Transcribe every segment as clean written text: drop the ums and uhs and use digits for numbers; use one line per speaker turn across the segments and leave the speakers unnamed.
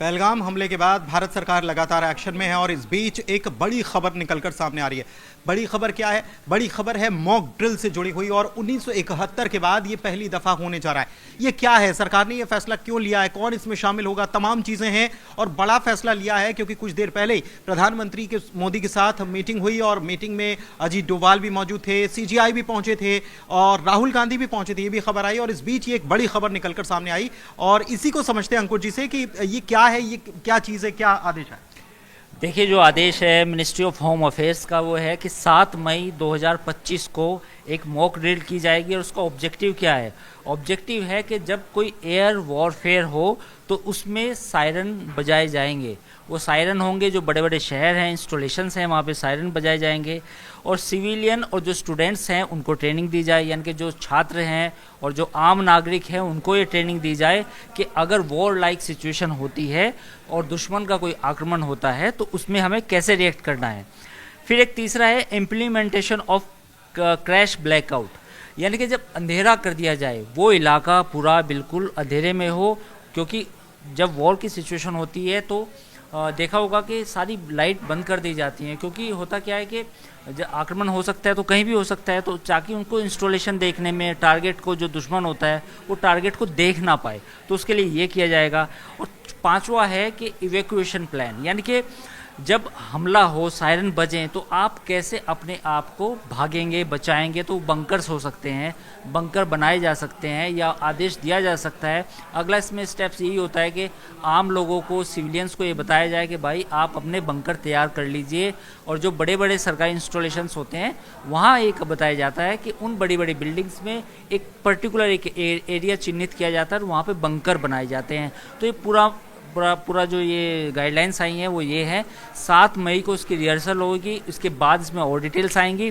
पहलगाम हमले के बाद भारत सरकार लगातार एक्शन में है और इस बीच एक बड़ी खबर निकलकर सामने आ रही है। बड़ी खबर क्या है? बड़ी खबर है मॉक ड्रिल से जुड़ी हुई और 1971 के बाद ये पहली दफा होने जा रहा है। ये क्या है? सरकार ने ये फैसला क्यों लिया है? कौन इसमें शामिल होगा? तमाम चीजें हैं और बड़ा फैसला लिया है क्योंकि कुछ देर पहले ही प्रधानमंत्री के मोदी के साथ मीटिंग हुई और मीटिंग में अजीत डोभाल भी मौजूद थे, सीजीआई भी पहुंचे थे और राहुल गांधी भी पहुंचे थे। ये भी खबर आई और इस बीच ये एक बड़ी खबर निकलकर सामने आई और इसी को समझते हैं अंकुर जी से कि ये क्या है, ये क्या चीज़ है, क्या आदेश है?
देखिए, जो आदेश है मिनिस्ट्री ऑफ होम अफेयर्स का वो है कि 7 मई 2025 को एक मॉक ड्रिल की जाएगी और उसका ऑब्जेक्टिव क्या है? ऑब्जेक्टिव है कि जब कोई एयर वॉरफेयर हो तो उसमें सायरन बजाए जाएंगे। वो सायरन होंगे, जो बड़े बड़े शहर हैं, इंस्टॉलेशंस हैं, वहाँ पे सायरन बजाए जाएंगे और सिविलियन और जो स्टूडेंट्स हैं उनको ट्रेनिंग दी जाए, यानी कि जो छात्र हैं और जो आम नागरिक हैं उनको ये ट्रेनिंग दी जाए कि अगर वॉर लाइक सिचुएशन होती है और दुश्मन का कोई आक्रमण होता है तो उसमें हमें कैसे रिएक्ट करना है। फिर एक तीसरा है इम्प्लीमेंटेशन ऑफ क्रैश ब्लैकआउट, यानी कि जब अंधेरा कर दिया जाए, वो इलाका पूरा बिल्कुल अंधेरे में हो, क्योंकि जब वॉर की सिचुएशन होती है तो देखा होगा कि सारी लाइट बंद कर दी जाती हैं, क्योंकि होता क्या है कि जब आक्रमण हो सकता है तो कहीं भी हो सकता है, तो ताकि उनको इंस्टॉलेशन देखने में, टारगेट को, जो दुश्मन होता है वो टारगेट को देख ना पाए, तो उसके लिए ये किया जाएगा। और पांचवा है कि इवैक्यूएशन प्लान, यानी कि जब हमला हो, सायरन बजें, तो आप कैसे अपने आप को भागेंगे, बचाएंगे। तो बंकर्स हो सकते हैं, बंकर बनाए जा सकते हैं या आदेश दिया जा सकता है। अगला इसमें स्टेप्स यही होता है कि आम लोगों को, सिविलियंस को ये बताया जाए कि भाई आप अपने बंकर तैयार कर लीजिए, और जो बड़े बड़े सरकारी इंस्टॉलेशंस होते हैं वहाँ एक बताया जाता है कि उन बड़ी बड़ी बिल्डिंग्स में एक पर्टिकुलर एक एरिया चिन्हित किया जाता है और वहाँ पर बंकर बनाए जाते हैं। तो ये पूरा जो ये गाइडलाइंस आई हैं वो ये है। 7 मई को इसकी रिहर्सल होगी, इसके बाद इसमें और डिटेल्स आएंगी।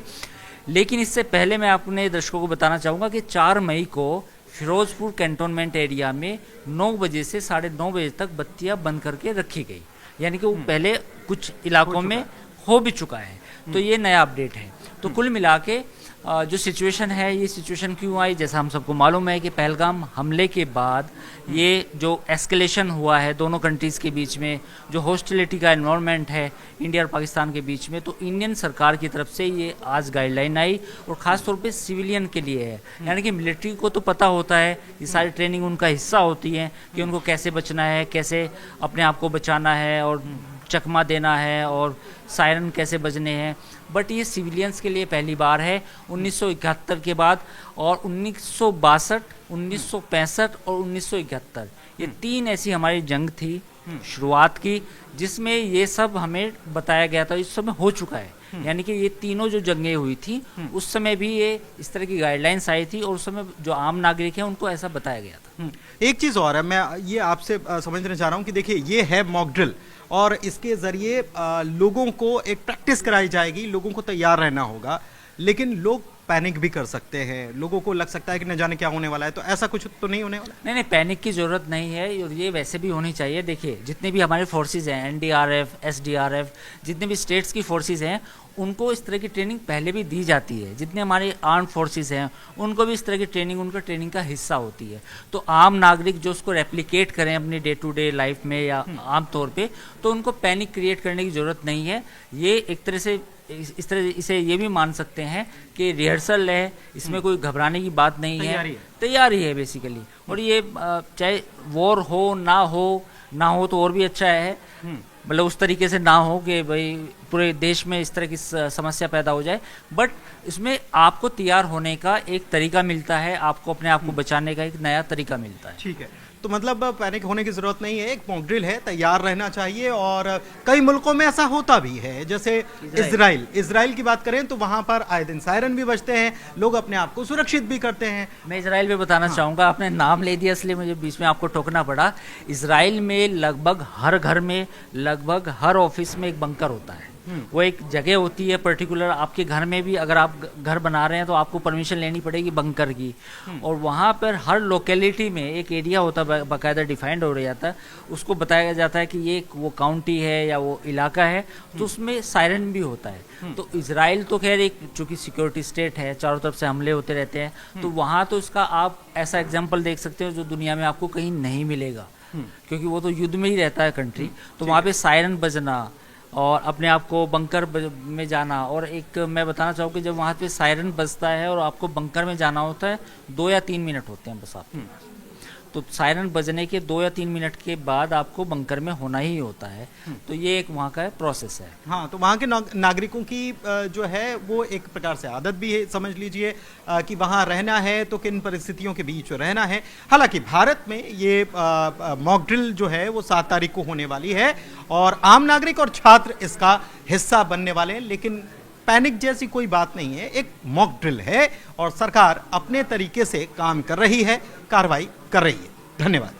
लेकिन इससे पहले मैं अपने दर्शकों को बताना चाहूँगा कि 4 मई को फिरोजपुर कैंटोनमेंट एरिया में 9 बजे से 9:30 बजे तक बत्तियां बंद करके रखी गई, यानी कि वो पहले कुछ इलाकों में हो भी चुका है। तो ये नया अपडेट है। तो कुल मिला के जो सिचुएशन है, ये सिचुएशन क्यों आई? जैसा हम सबको मालूम है कि पहलगाम हमले के बाद ये जो एस्केलेशन हुआ है दोनों कंट्रीज़ के बीच में, जो हॉस्टिलिटी का एनवायरनमेंट है इंडिया और पाकिस्तान के बीच में, तो इंडियन सरकार की तरफ से ये आज गाइडलाइन आई और ख़ास तौर पे सिविलियन के लिए है। यानी कि मिलिट्री को तो पता होता है, ये सारी ट्रेनिंग उनका हिस्सा होती है कि उनको कैसे बचना है, कैसे अपने आप को बचाना है और चकमा देना है और सायरन कैसे बजने हैं। बट ये सिविलियंस के लिए पहली बार है 1971 के बाद, और 1962, 1965 और 1971 ये 3 ऐसी हमारी जंग थी शुरुआत की, जिसमें ये सब हमें बताया गया था। इस समय हो चुका है, यानी कि ये तीनों जो जंगें हुई थी उस समय भी ये इस तरह की गाइडलाइंस आई थी और उस समय जो आम नागरिक हैं उनको ऐसा बताया गया था।
एक चीज़ और है, मैं ये आपसे समझना चाह रहा हूँ कि देखिए ये है मॉक ड्रिल और इसके ज़रिए लोगों को एक प्रैक्टिस कराई जाएगी, लोगों को तैयार रहना होगा, लेकिन लोग पैनिक भी कर सकते हैं, लोगों को लग सकता है कि न जाने क्या होने वाला है। तो ऐसा कुछ तो नहीं होने वाला?
नहीं, पैनिक की ज़रूरत नहीं है और ये वैसे भी होनी चाहिए। देखिए, जितने भी हमारे फोर्सेज हैं, एनडीआरएफ, एसडीआरएफ, जितने भी स्टेट्स की फोर्सेज हैं, उनको इस तरह की ट्रेनिंग पहले भी दी जाती है। जितने हमारे आर्म फोर्सेस हैं उनको भी इस तरह की ट्रेनिंग उनका ट्रेनिंग का हिस्सा होती है। तो आम नागरिक जो उसको रेप्लिकेट करें अपनी डे टू डे लाइफ में या आम तौर पे, तो उनको पैनिक क्रिएट करने की ज़रूरत नहीं है। ये एक तरह से इस तरह इसे ये भी मान सकते हैं कि रिहर्सल है, इसमें कोई घबराने की बात नहीं है, तैयारी है बेसिकली। और ये चाहे वॉर हो ना हो तो और भी अच्छा है, मतलब उस तरीके से ना हो कि भाई पूरे देश में इस तरह की समस्या पैदा हो जाए। बट इसमें आपको तैयार होने का एक तरीका मिलता है, आपको अपने आप को बचाने का एक नया तरीका मिलता है।
ठीक है, तो मतलब पैनिक होने की जरूरत नहीं है, एक मॉक ड्रिल है, तैयार रहना चाहिए। और कई मुल्कों में ऐसा होता भी है, जैसे इजराइल की बात करें तो वहां पर आए दिन सायरन भी बजते हैं, लोग अपने आप को सुरक्षित भी करते हैं।
मैं इजराइल में बताना चाहूँगा, आपने नाम ले दिया इसलिए मुझे बीच में आपको टोकना पड़ा। इजराइल में लगभग हर घर में, लगभग हर ऑफिस में एक बंकर होता है। वो एक जगह होती है पर्टिकुलर। आपके घर में भी अगर आप घर बना रहे हैं तो आपको परमिशन लेनी पड़ेगी बंकर की, और वहाँ पर हर लोकेलिटी में एक एरिया होता है, बाकायदा डिफाइंड हो जाता है, उसको बताया जाता है कि ये वो काउंटी है या वो इलाका है, तो उसमें सायरन भी होता है। तो इजराइल तो खैर एक चूंकि सिक्योरिटी स्टेट है, चारों तरफ से हमले होते रहते हैं, तो वहाँ तो इसका आप ऐसा एग्जाम्पल देख सकते हो जो दुनिया में आपको कहीं नहीं मिलेगा। क्योंकि वो तो युद्ध में ही रहता है कंट्री। तो वहाँ पे सायरन बजना और अपने आप को बंकर में जाना, और एक मैं बताना चाहूँ कि जब वहाँ पे सायरन बजता है और आपको बंकर में जाना होता है, 2 या 3 मिनट होते हैं बस आपके पास। तो सायरन बजने के 2 या 3 मिनट के बाद आपको बंकर में होना ही होता है। तो ये एक वहाँ का प्रोसेस है।
हाँ, तो वहाँ के नागरिकों की जो है वो एक प्रकार से आदत भी है, समझ लीजिए कि वहाँ रहना है तो किन परिस्थितियों के बीच रहना है। हालांकि भारत में ये मॉक ड्रिल जो है वो 7 तारीख को होने वाली है और आम नागरिक और छात्र इसका हिस्सा बनने वाले हैं, लेकिन पैनिक जैसी कोई बात नहीं है। एक मॉक ड्रिल है और सरकार अपने तरीके से काम कर रही है, कार्रवाई कर रही है। धन्यवाद।